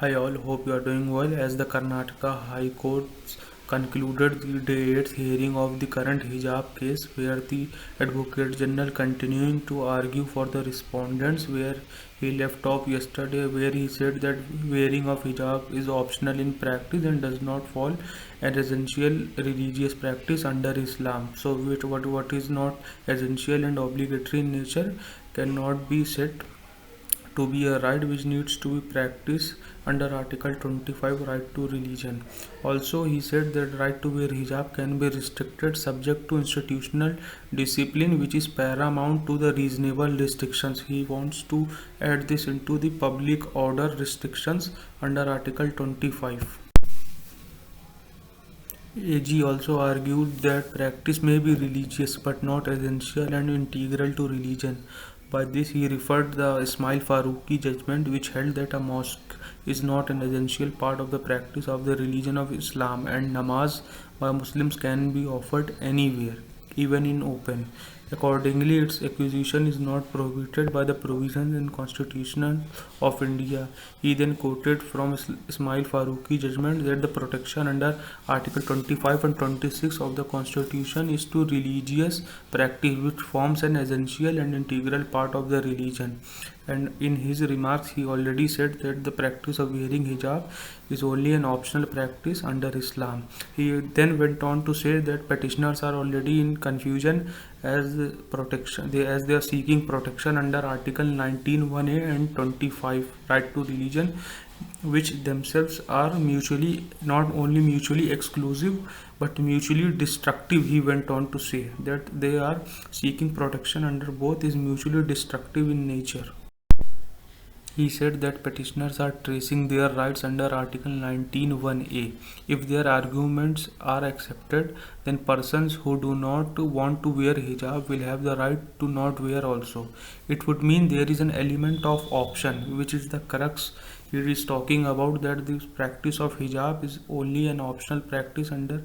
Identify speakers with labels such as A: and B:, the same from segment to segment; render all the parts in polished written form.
A: Hi all, hope you are doing well. As the Karnataka High Court concluded the day 8th hearing of the current hijab case, where the Advocate General continuing to argue for the respondents, where he left off yesterday, where he said that wearing of hijab is optional in practice and does not fall an essential religious practice under Islam. So, what is not essential and obligatory in nature cannot be said to be a right which needs to be practiced under Article 25 right to religion. Also, he said that right to wear hijab can be restricted subject to institutional discipline, which is paramount to the reasonable restrictions. He wants to add this into the public order restrictions under Article 25. AG also argued that practice may be religious but not essential and integral to religion. By this, he referred the Ismail Faruqi judgment, which held that a mosque is not an essential part of the practice of the religion of Islam, and namaz by Muslims can be offered anywhere, even in open. Accordingly, its acquisition is not prohibited by the provisions in Constitution of India. He then quoted from Ismail Faruqi judgment that the protection under Article 25 and 26 of the Constitution is to religious practice, which forms an essential and integral part of the religion. And in his remarks, he already said that the practice of wearing hijab is only an optional practice under Islam. He then went on to say that petitioners are already in confusion as they are seeking protection under Article 19(1)(a) and 25 right to religion, which themselves are not only mutually exclusive but mutually destructive. He went on to say that they are seeking protection under both is mutually destructive in nature. He said that petitioners are tracing their rights under Article 19(1)(a). If their arguments are accepted, then persons who do not want to wear hijab will have the right to not wear also. It would mean there is an element of option, which is the crux. It is talking about that this practice of hijab is only an optional practice under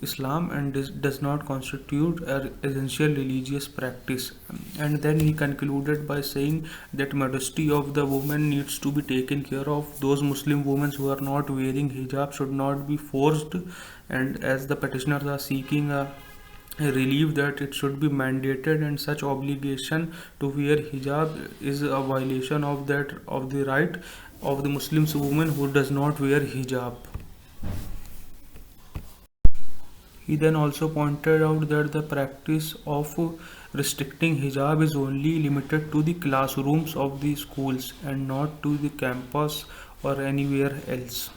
A: Islam and this does not constitute an essential religious practice. And then he concluded by saying that modesty of the woman needs to be taken care of. Those Muslim women who are not wearing hijab should not be forced, and as the petitioners are seeking a relief that it should be mandated, and such obligation to wear hijab is a violation of the right of the Muslim woman who does not wear hijab. He then also pointed out that the practice of restricting hijab is only limited to the classrooms of the schools and not to the campus or anywhere else.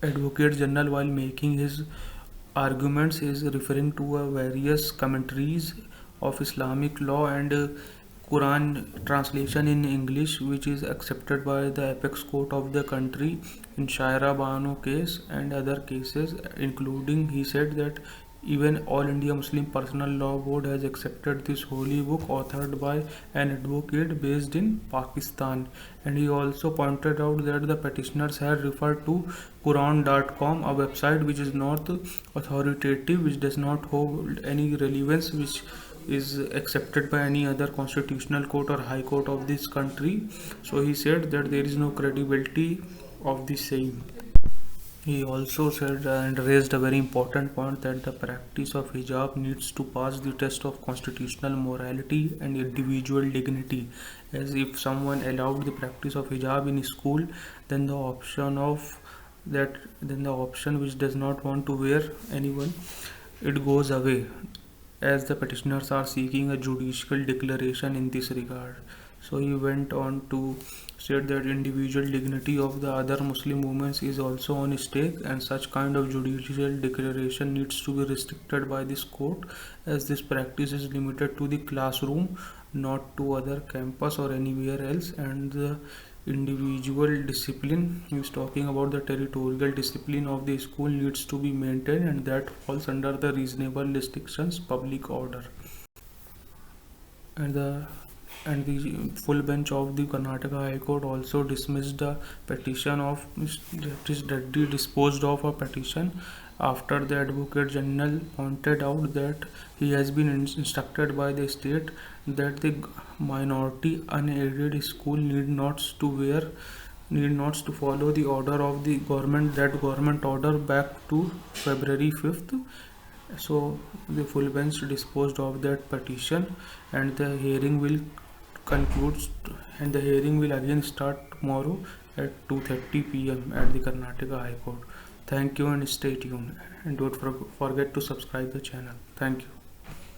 A: Advocate General, while making his arguments, is referring to various commentaries of Islamic law and Quran translation in English, which is accepted by the apex court of the country in Shaira Banu case and other cases, including he said that even All India Muslim Personal Law Board has accepted this holy book authored by an advocate based in Pakistan. And he also pointed out that the petitioners had referred to Quran.com, a website which is not authoritative, which does not hold any relevance, which is accepted by any other constitutional court or high court of this country. So he said that there is no credibility of the same. He also said and raised a very important point that the practice of hijab needs to pass the test of constitutional morality and individual dignity. As if someone allowed the practice of hijab in school, then the option which does not want to wear anyone, it goes away, as the petitioners are seeking a judicial declaration in this regard. So he went on to say that individual dignity of the other Muslim women is also on stake, and such kind of judicial declaration needs to be restricted by this court, as this practice is limited to the classroom, not to other campus or anywhere else. And the individual discipline, he is talking about the territorial discipline of the school needs to be maintained, and that falls under the reasonable restrictions public order. And and the full bench of the Karnataka High Court also dismissed the petition of Justice Reddy, disposed of a petition after the Advocate General pointed out that he has been instructed by the state that the minority unaided school need not to follow the order of the government, that government order back to February 5th. So the full bench disposed of that petition, and the hearing will conclude, and the hearing will again start tomorrow at 2:30 p.m. at the Karnataka High Court. Thank you and stay tuned, and don't forget to subscribe the channel. Thank you.